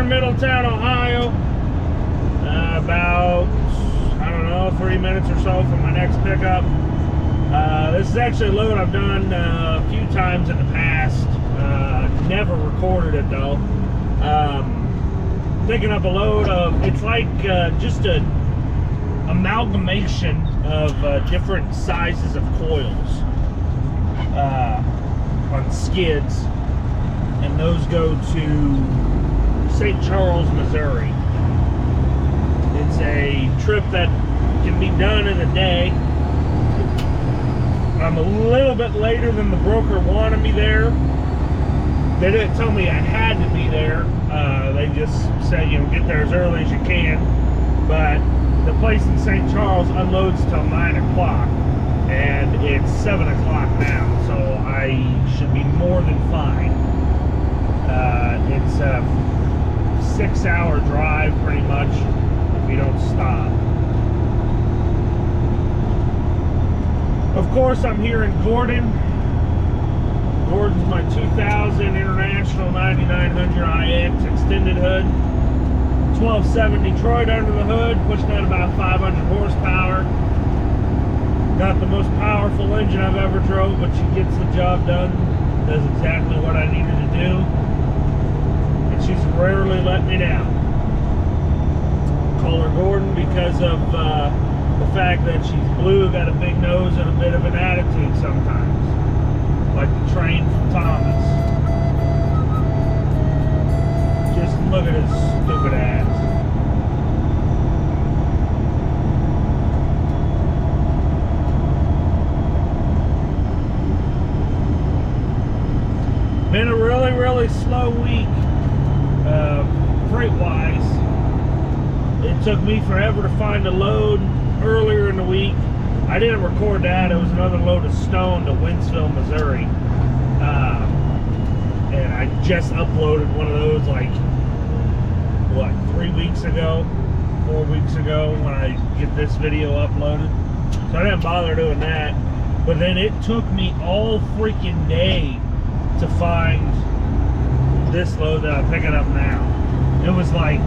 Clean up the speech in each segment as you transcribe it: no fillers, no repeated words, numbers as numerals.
in Middletown, Ohio. About, I don't know, 3 minutes or so from my next pickup. This is actually a load I've done a few times in the past. Never recorded it though. Picking up a load of, it's like just a amalgamation of different sizes of coils on skids, and those go to St. Charles, Missouri. It's a trip that can be done in a day. I'm a little bit later than the broker wanted me there. They didn't tell me I had to be there. They just said, you know, get there as early as you can. But the place in St. Charles unloads till 9 o'clock, and it's 7 o'clock now, so I should be more than fine. It's a 6-hour drive pretty much if you don't stop. Of course, I'm here in Gordon. Gordon's my 2000 International 9900 IX extended hood. 12.7 Detroit under the hood, pushing out about 500 horsepower. Not the most powerful engine I've ever drove, but she gets the job done. Does exactly what I needed to do. And she's rarely let me down. Call her Gordon because of the fact that she's blue, got a big nose, and a bit of an attitude sometimes. Like the train from Thomas. Just look at his stupid ass. Been a really, really slow week, freight-wise. It took me forever to find a load earlier in the week. I didn't record that. It was another load of stone to Winsville, Missouri. And I just uploaded one of those like, what, 3 weeks ago, 4 weeks ago when I get this video uploaded. So I didn't bother doing that. But then it took me all freaking day to find this load that I'm picking up now. It was like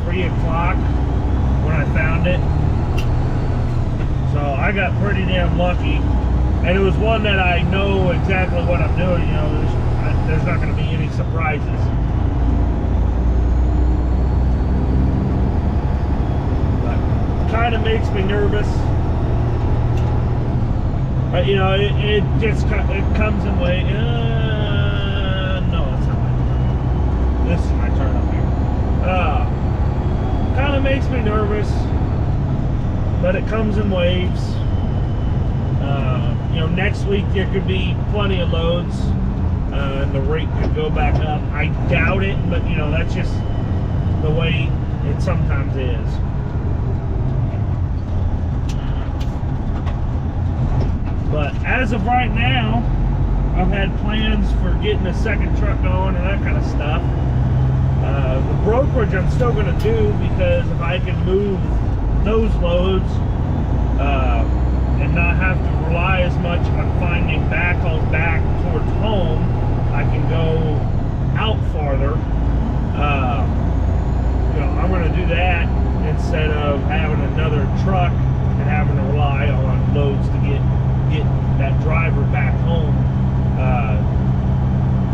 3 o'clock when I found it. So I got pretty damn lucky. And it was one that I know exactly what I'm doing. You know, there's not going to be any surprises. But kind of makes me nervous. But you know, it comes in way. No, it's not my turn. This is my turn up here. Kind of makes me nervous, but it comes in waves. You know, next week there could be plenty of loads, and the rate could go back up. I doubt it, but you know, that's just the way it sometimes is. But as of right now, I've had plans for getting a second truck going and that kind of stuff. The brokerage I'm still going to do, because if I can move those loads and not have to rely as much on finding backhauls back towards home, I can go out farther. You know, I'm going to do that instead of having another truck and having to rely on loads to get that driver back home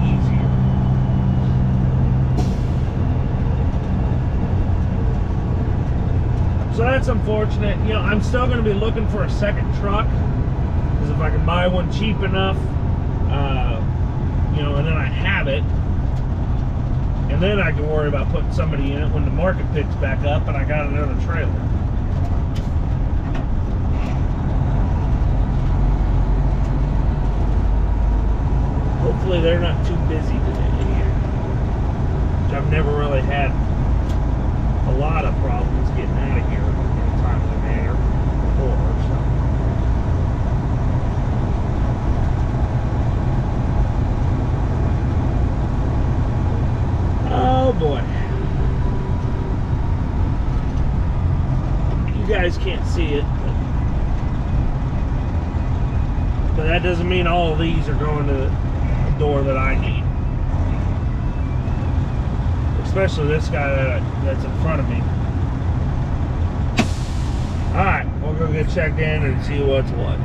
easier. So that's unfortunate. You know, I'm still going to be looking for a second truck, because if I can buy one cheap enough, you know, and then I have it, and then I can worry about putting somebody in it when the market picks back up and I got another trailer. Hopefully they're not too busy today here. Which I've never really had a lot of problems getting out of here in a timely manner before, so. Oh boy. You guys can't see it, but that doesn't mean all of these are going to the door that I need. There's Especially this guy that's in front of me. Alright, we'll go get checked in and see what's what.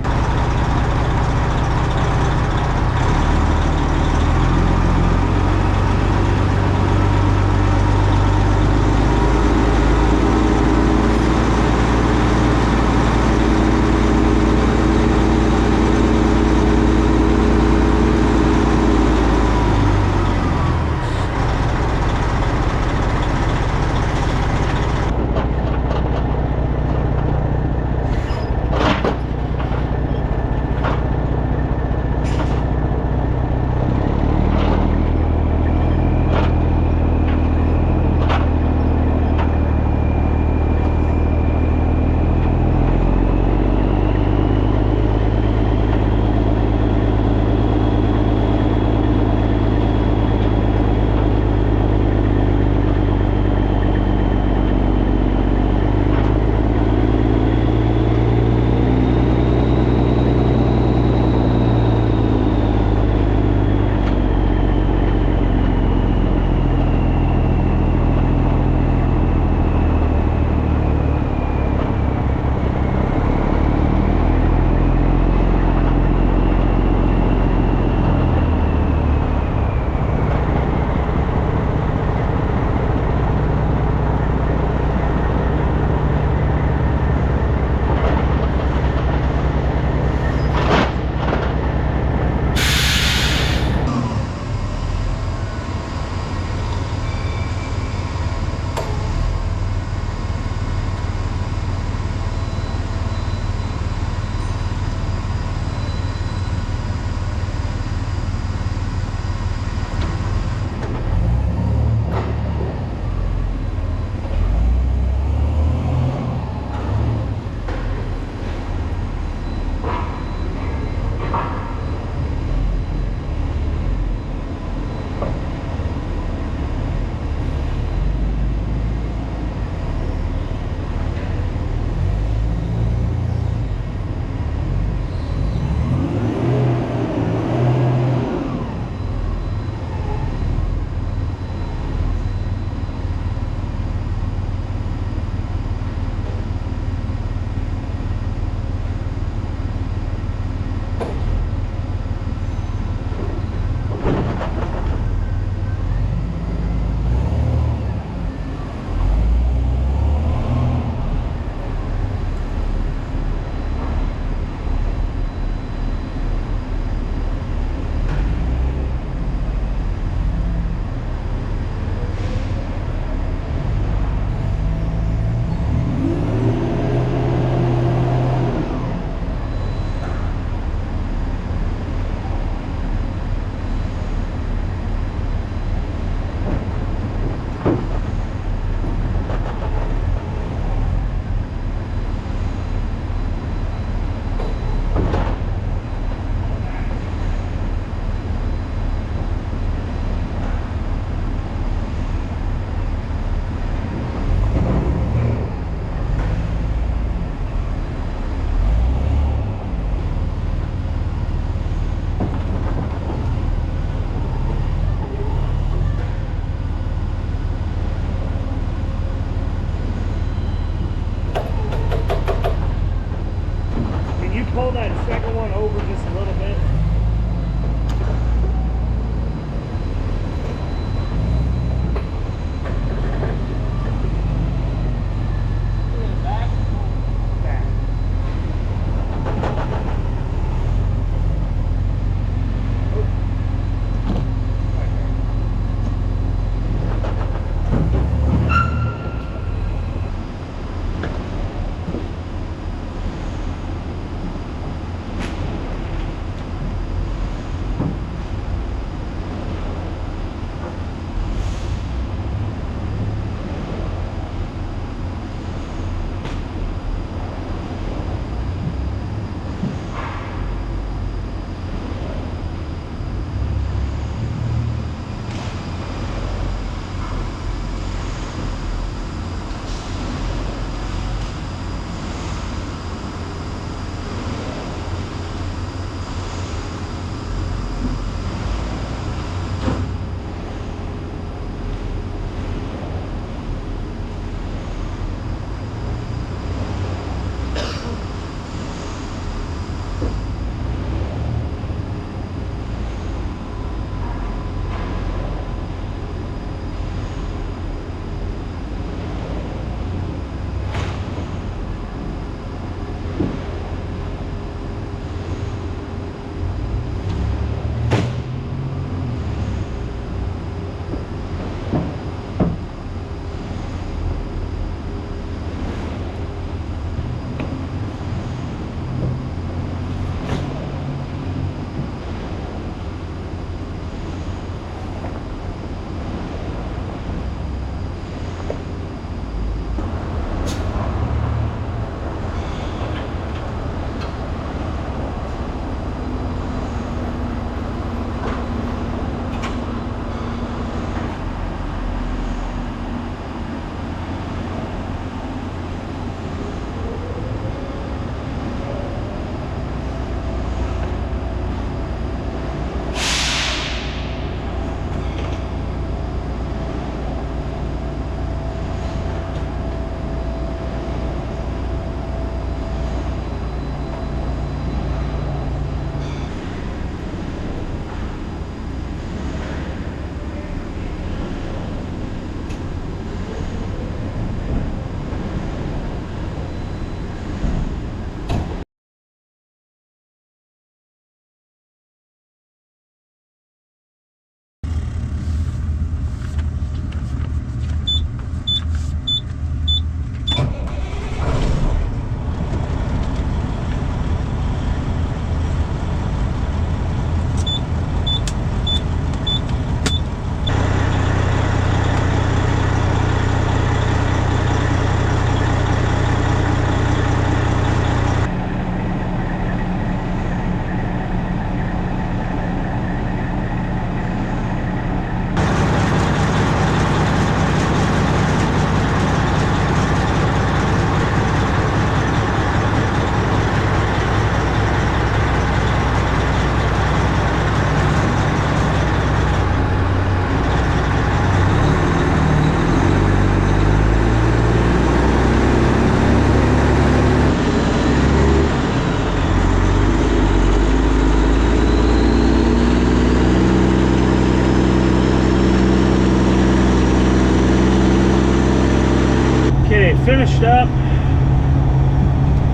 finished up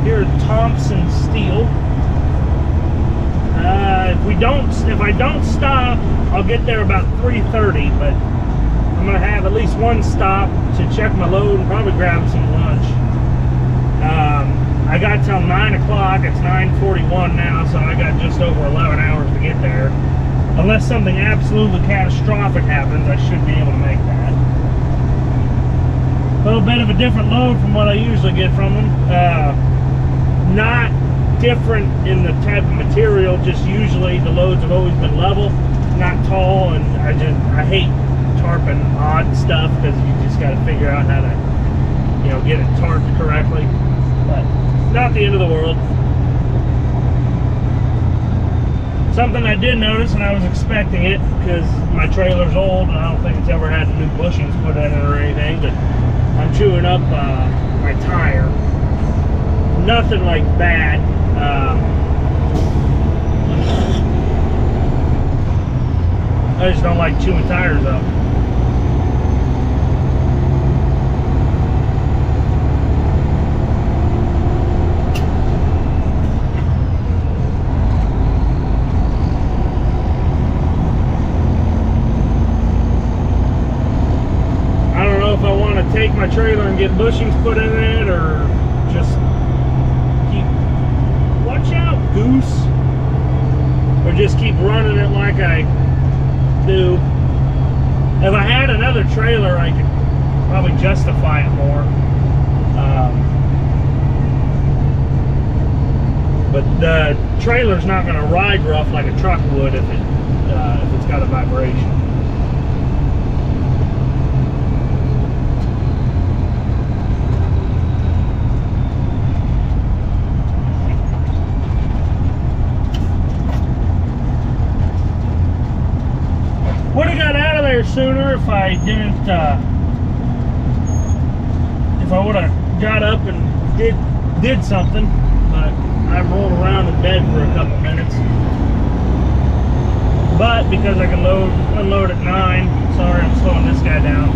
here at Thompson Steel. If I don't stop, I'll get there about 3:30, but I'm gonna have at least one stop to check my load and probably grab some lunch. I got till 9 o'clock. It's 9:41 now, so I got just over 11 hours to get there. Unless something absolutely catastrophic happens, I should be able to make that. A little bit of a different load from what I usually get from them. Not different in the type of material, just usually the loads have always been level, not tall, and I hate tarping odd stuff because you just got to figure out how to, you know, get it tarped correctly. But not the end of the world. Something I did notice, and I was expecting it because my trailer's old and I don't think it's ever had new bushings put in it or anything, but I'm chewing up my tire. Nothing like bad. I just don't like chewing tires up. I don't know if I want to take my trailer and get bushings put in it or just keep, watch out, goose, or just keep running it like I do. If I had another trailer, I could probably justify it more. But the trailer's not going to ride rough like a truck would if it's got a vibration. Would have got out of there sooner if I didn't, if I would have got up and did something, but I rolled around in bed for a couple minutes. But because I can unload at 9, sorry I'm slowing this guy down.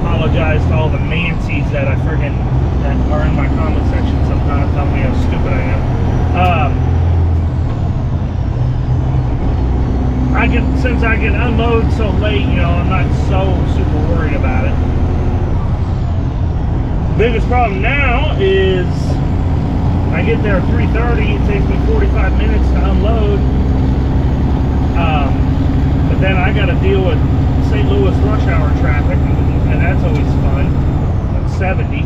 Apologize to all the Nancys that that are in my comment section sometimes, telling me how stupid I am. Since I can unload so late, you know, I'm not so super worried about it. Biggest problem now is I get there at 3:30, it takes me 45 minutes to unload. But then I got to deal with St. Louis rush hour traffic, and that's always fun. At 70.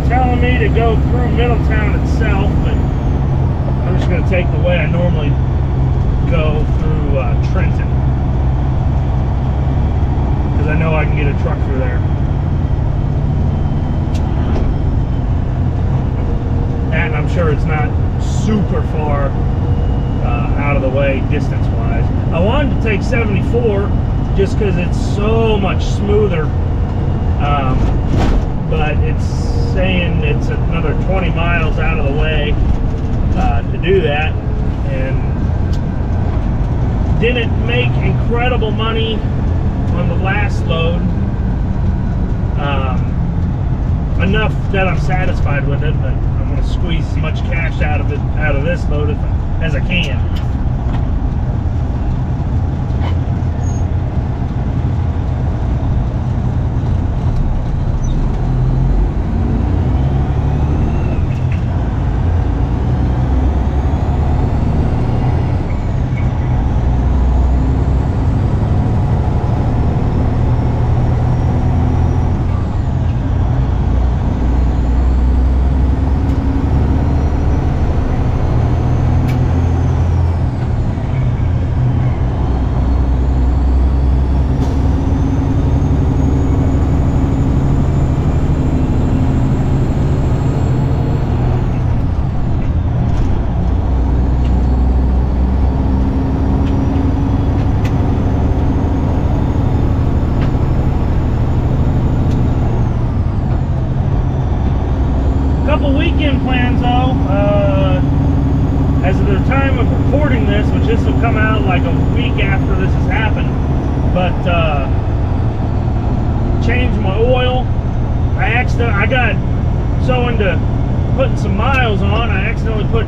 Telling me to go through Middletown itself, but I'm just going to take the way I normally go through Trenton, because I know I can get a truck through there. And I'm sure it's not super far out of the way distance-wise. I wanted to take 74 just because it's so much smoother, but it's saying it's another 20 miles out of the way to do that, and didn't make incredible money on the last load, enough that I'm satisfied with it, but I'm going to squeeze as much cash out of this load as I can. Weekend plans though, As of the time of recording this, which this will come out like a week after this has happened, but changed my oil. I got so into putting some miles on, I accidentally put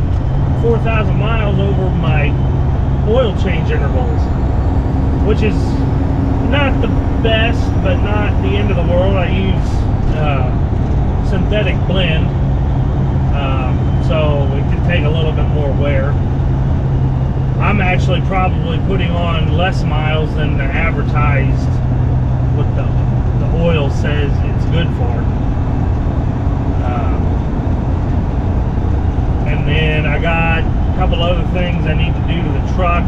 4,000 miles over my oil change intervals, which is not the best, but not the end of the world. I use synthetic blend, so it can take a little bit more wear. I'm actually probably putting on less miles than the advertised, what the oil says it's good for. And then I got a couple other things I need to do to the truck.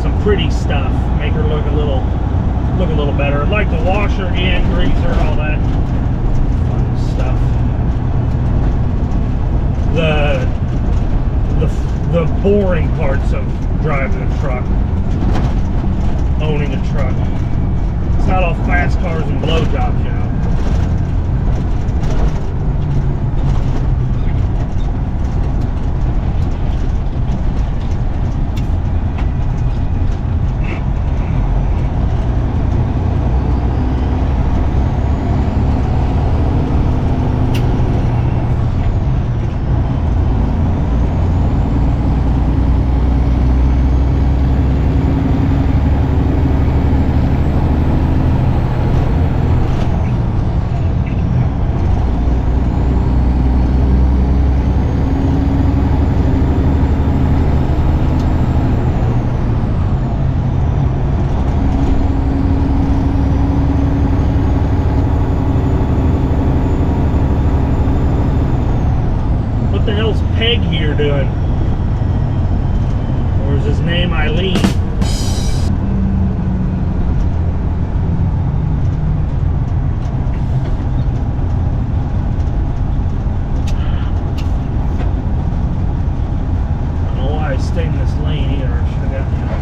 Some pretty stuff, make her look a little better, like the washer and greaser, all that fun stuff. The boring parts of driving a truck, owning a truck. It's not all fast cars and blowjobs, you know. Peg here doing? Or is his name Eileen? I don't know why I stayed in this lane either. I should have gotten out.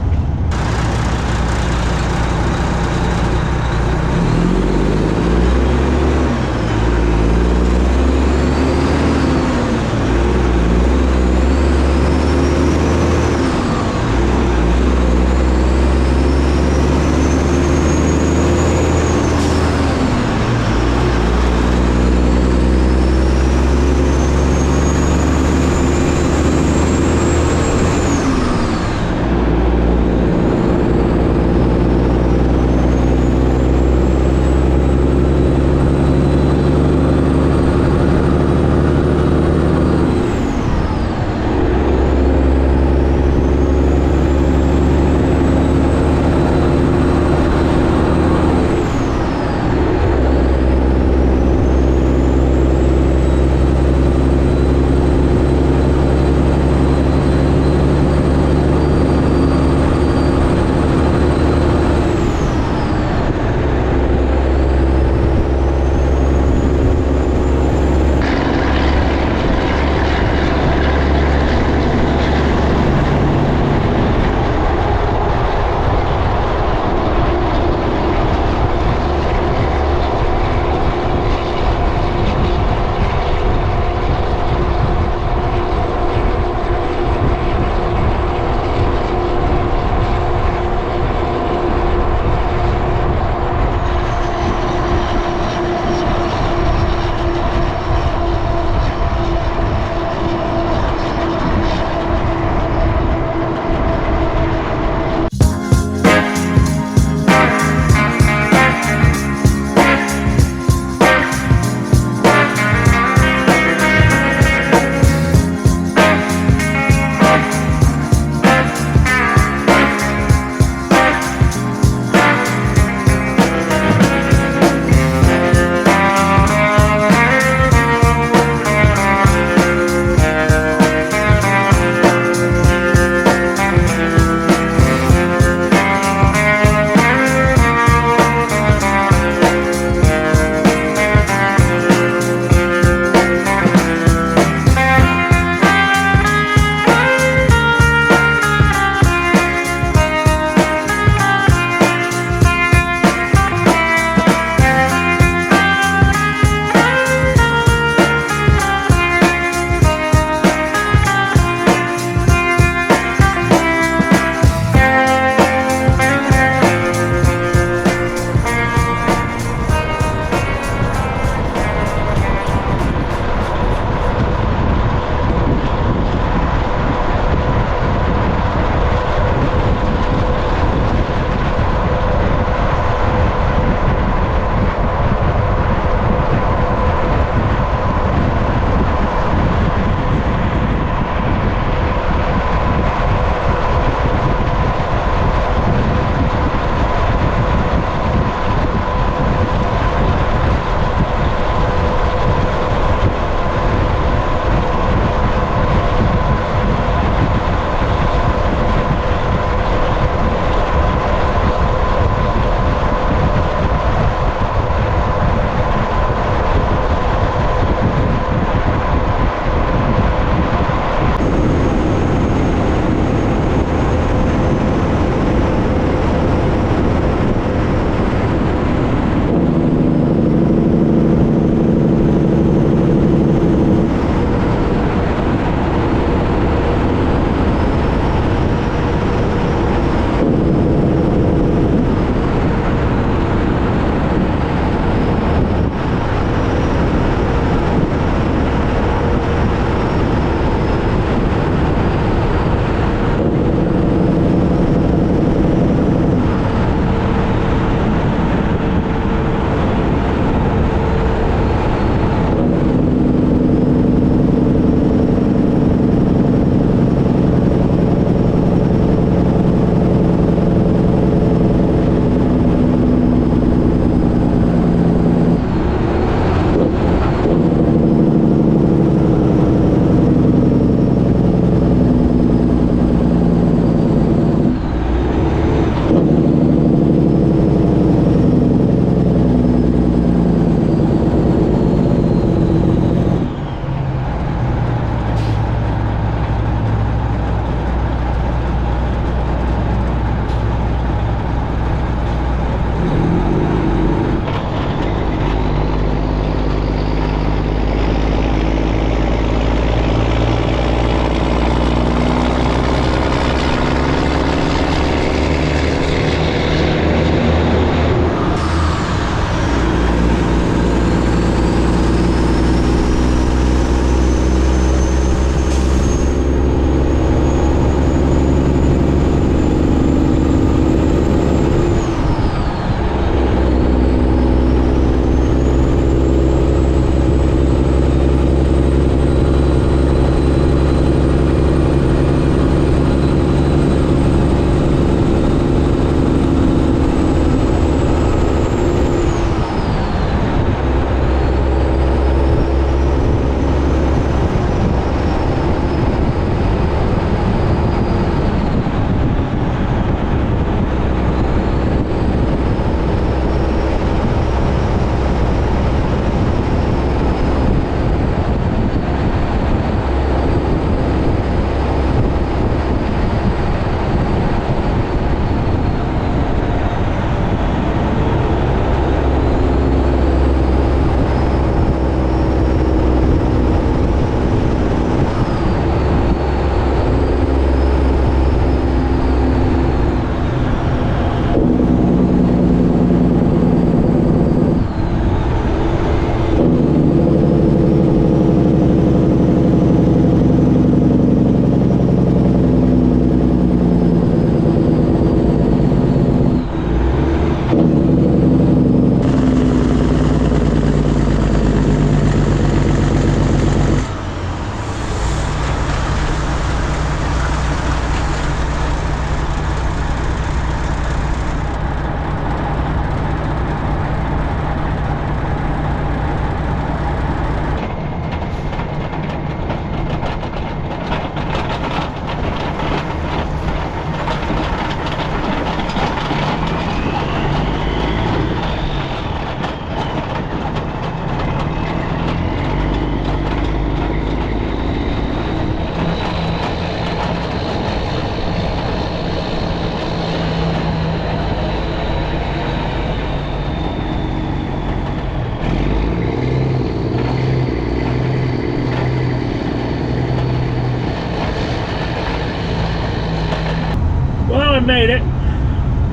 made it.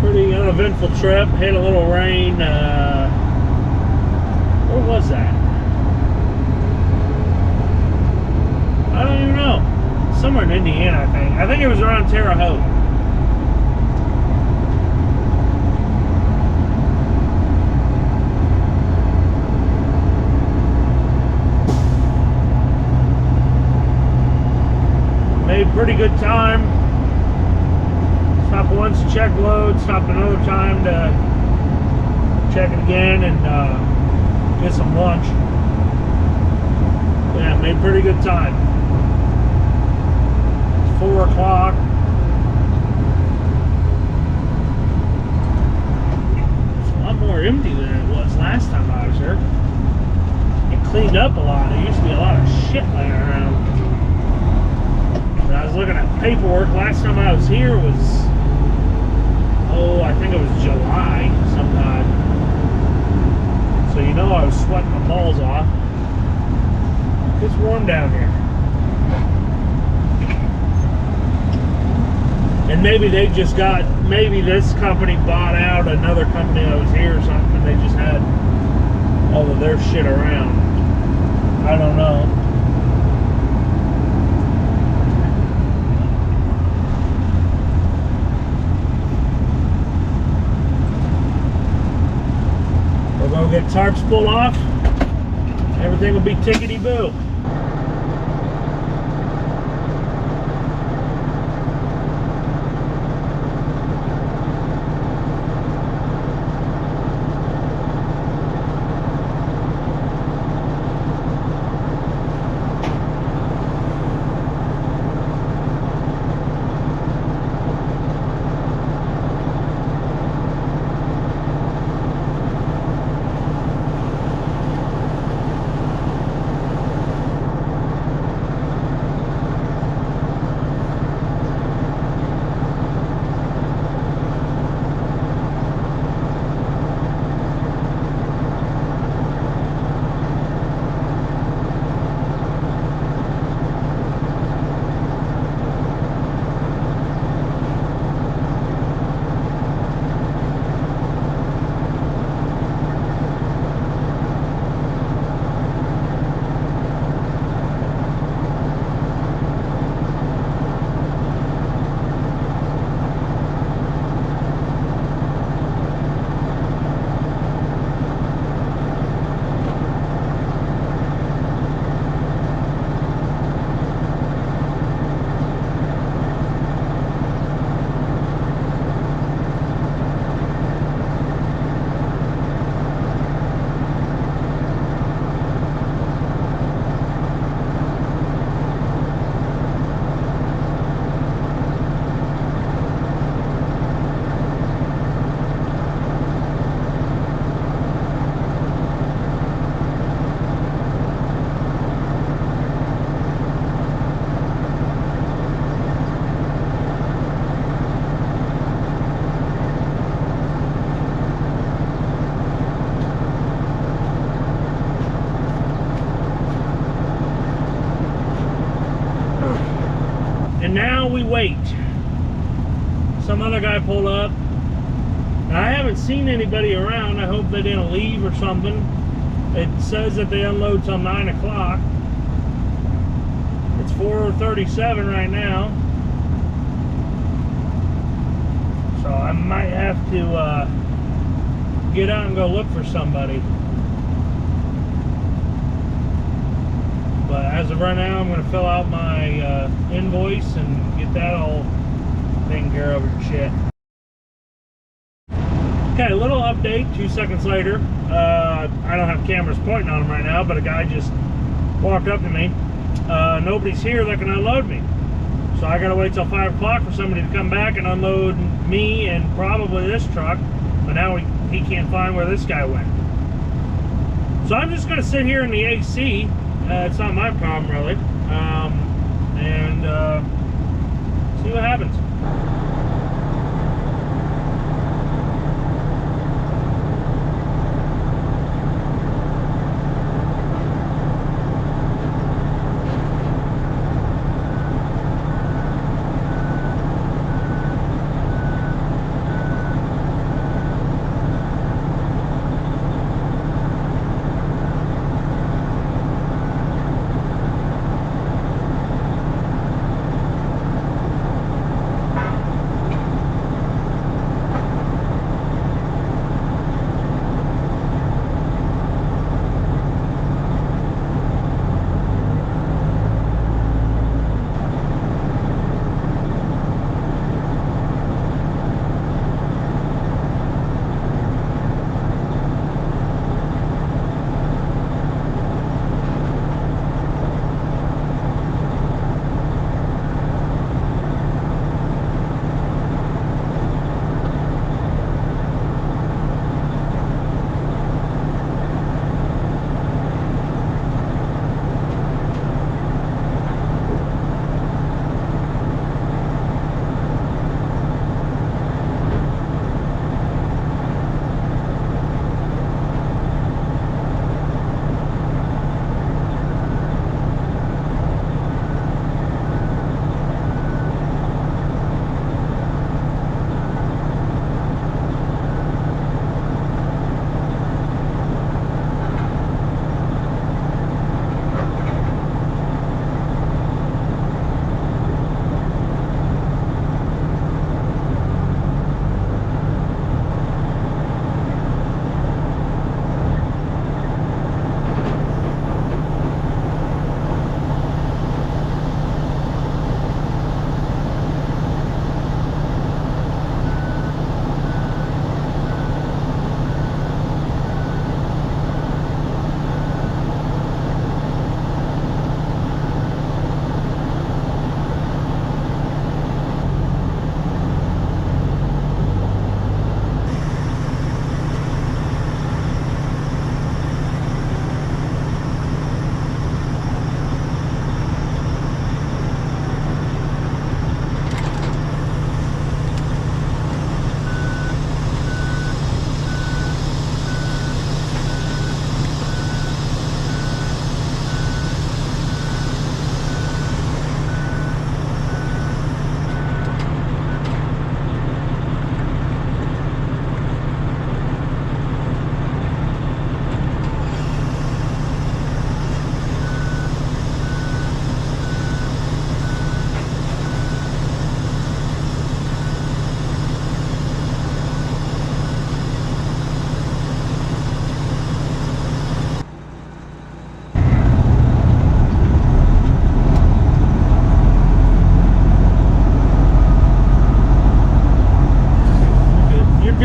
Pretty uneventful trip. Had a little rain. Where was that? I don't even know. Somewhere in Indiana, I think. I think it was around Terre Haute. Made pretty good time. Stopped once to check load, stopped another time to check it again and get some lunch. Yeah, made pretty good time. It's 4 o'clock. It's a lot more empty than it was last time I was here. It cleaned up a lot. There used to be a lot of shit laying around. I was looking at paperwork. Last time I was here was, I think it was July sometime. So you know I was sweating my balls off. It's warm down here. And maybe they just maybe this company bought out another company that was here or something, and they just had all of their shit around. I don't know. We'll get tarps pulled off. Everything will be tickety-boo. And now we wait. Some other guy pulled up. Now, I haven't seen anybody around. I hope they didn't leave or something. It says that they unload till 9 o'clock. It's 4:37 right now. So I might have to get out and go look for somebody. But as of right now, I'm going to fill out my invoice and get that all taken care of and shit. Okay, a little update, 2 seconds later. I don't have cameras pointing on them right now, but a guy just walked up to me. Nobody's here that can unload me. So I got to wait till 5 o'clock for somebody to come back and unload me and probably this truck. But now he can't find where this guy went. So I'm just going to sit here in the AC. It's not my problem, really. And see what happens.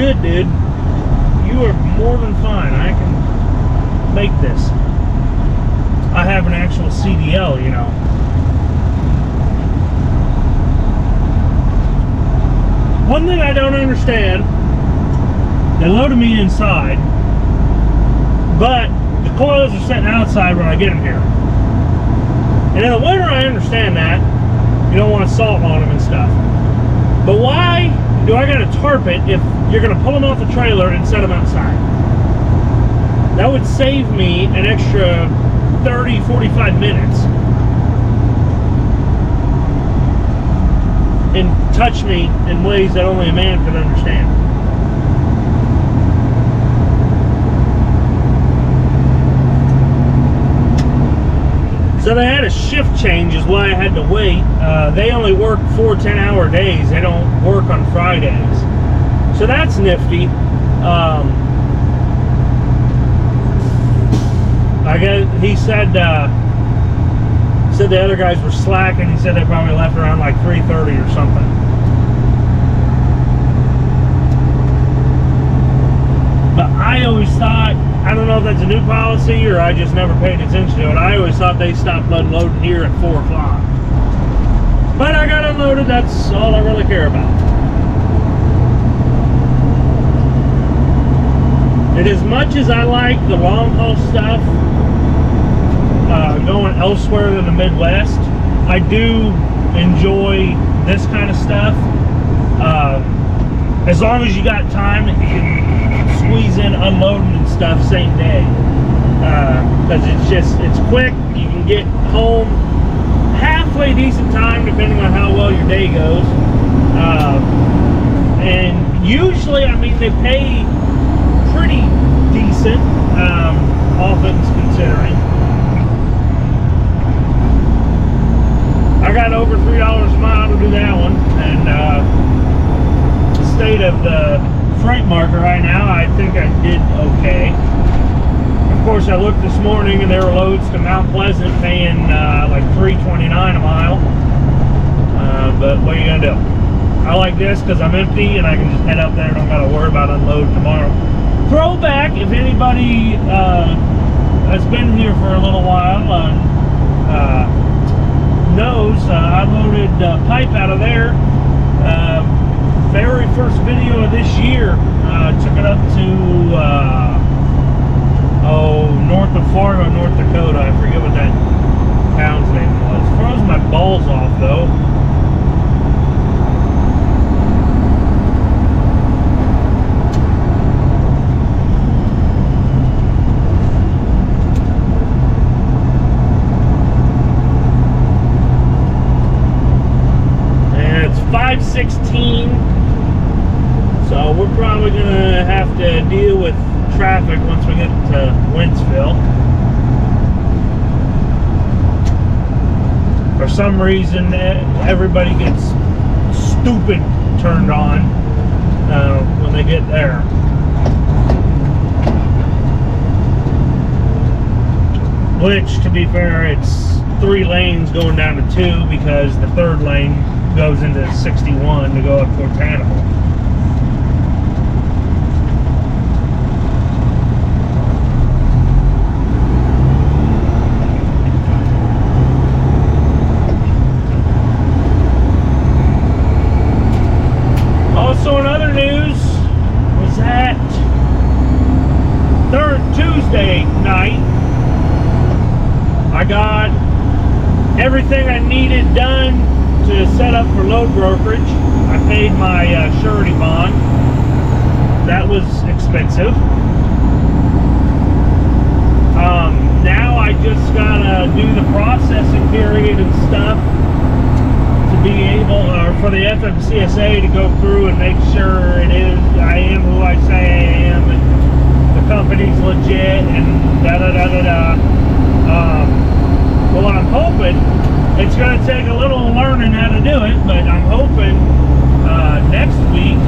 good, dude. You are more than fine. I can make this. I have an actual CDL, you know. One thing I don't understand, they loaded me inside, but the coils are sitting outside when I get them here. And in the winter, I understand that. You don't want salt on them and stuff. But why do I gotta tarp it if you're gonna pull them off the trailer and set them outside? That would save me an extra 30, 45 minutes. And touch me in ways that only a man can understand. So they had a shift change is why I had to wait. They only work 4 10-hour days. They don't work on Fridays. So that's nifty. I guess he said the other guys were slacking. He said they probably left around like 3:30 or something. But I always thought, I don't know if that's a new policy or I just never paid attention to it. I always thought they stopped unloading here at 4 o'clock. But I got unloaded, that's all I really care about. And as much as I like the long haul stuff, going elsewhere than the Midwest, I do enjoy this kind of stuff. As long as you got time, you can squeeze in unloading and stuff same day. Because it's quick, you can get home halfway decent time depending on how well your day goes. And usually, I mean, they pay pretty decent, all things considering. I got over $3 a mile to do that one, and the state of the freight market right now, I think I did okay. Of course, I looked this morning and there were loads to Mount Pleasant paying like $3.29 a mile. But what are you gonna do? I like this because I'm empty and I can just head up there and don't gotta worry about unloading tomorrow. Throwback, if anybody has been here for a little while knows, I loaded pipe out of there. Very first video of this year. Took it up to north of Fargo, North Dakota. I forget what that town's name was. Froze my balls off though. And it's 5:16. So we're probably gonna have to deal with traffic once we get to Wentzville. For some reason, everybody gets stupid turned on when they get there. Which, to be fair, it's 3 lanes going down to 2 because the 3rd lane goes into 61 to go up Fort Hannibal. Also, in other news, was that Tuesday night, I got everything I needed done to set up for load brokerage. I paid my surety bond. That was expensive. Now I just gotta do the processing period and stuff to be able, for the FMCSA to go through and make sure I am who I say I am, and the company's legit, and da-da-da-da-da. Well, I'm hoping it's going to take a little learning how to do it, but I'm hoping next week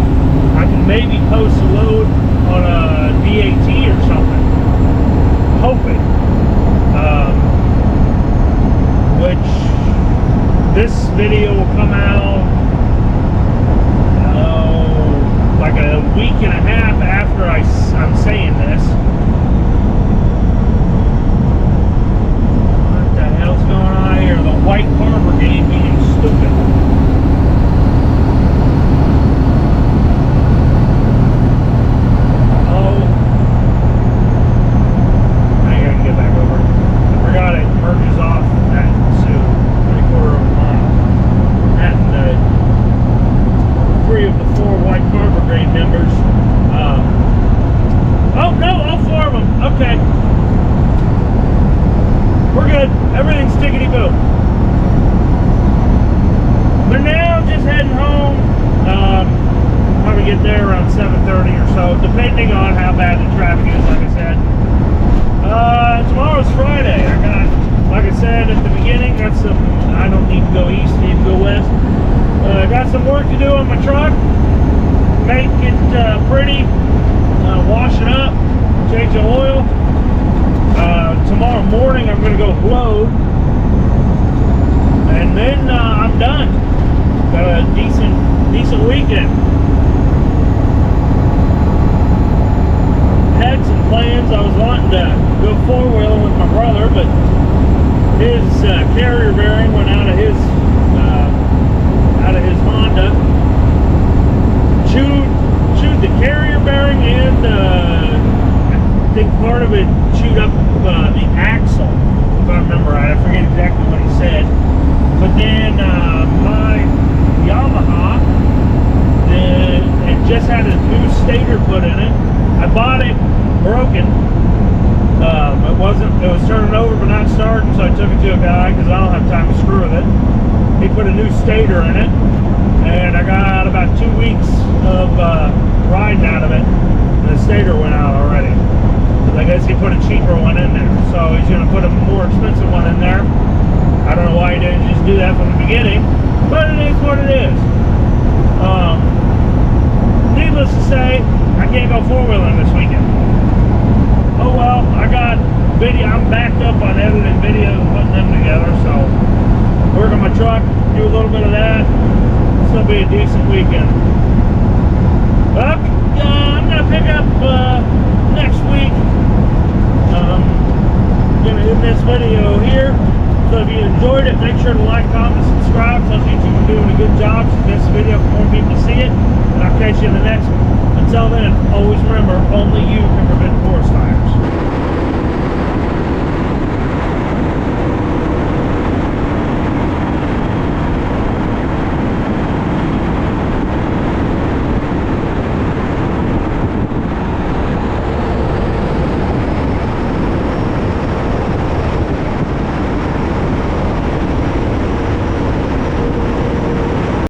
I can maybe post a load on a DAT or something. Hoping. Which this video will come out like a week and a I'm saying this. What the hell's going on here? The White Car Brigade being stupid. Oh. I gotta get back over. I forgot it merges off at soon. 3/4 of a mile. And three of the 4 White Car Brigade members. Oh no, all 4 of them. Okay. We're good. Everything's tickety-boo. But now, just heading home. Probably get there around 7:30 or so, depending on how bad the traffic is, like I said. Tomorrow's Friday. I got, like I said at the beginning, got some, I don't need to go east, need to go west. I got some work to do on my truck. Make it pretty. Wash it up, change the oil. Tomorrow morning I'm going to go load, and then I'm done. Got a decent weekend. Had some plans. I was wanting to go 4-wheeling with my brother, but his carrier bearing went out of his Honda. Chewed the carrier bearing, and I think part of it chewed up the axle, if I remember right. I forget exactly what he said. But then my Yamaha, it just had a new stator put in it. I bought it broken. It was turning over but not starting, so I took it to a guy because I don't have time to screw with it. He put a new stator in it, and I got about 2 weeks of riding out of it, and the stator went out already. Because I guess he put a cheaper one in there, so he's going to put a more expensive one in there. I don't know why he didn't just do that from the beginning, but it is what it is. Needless to say, I can't go 4-wheeling this weekend. Oh well, I got video. I'm backed up on editing videos and putting them together, so work on my truck, do a little bit of that. This will be a decent weekend. Well, I'm gonna pick up next week. Gonna end this video here. So if you enjoyed it, make sure to like, comment, subscribe. Tells YouTube I'm doing a good job. So this video for more people to see it. And I'll catch you in the next one. Until then, always remember, only you can prevent forest fires.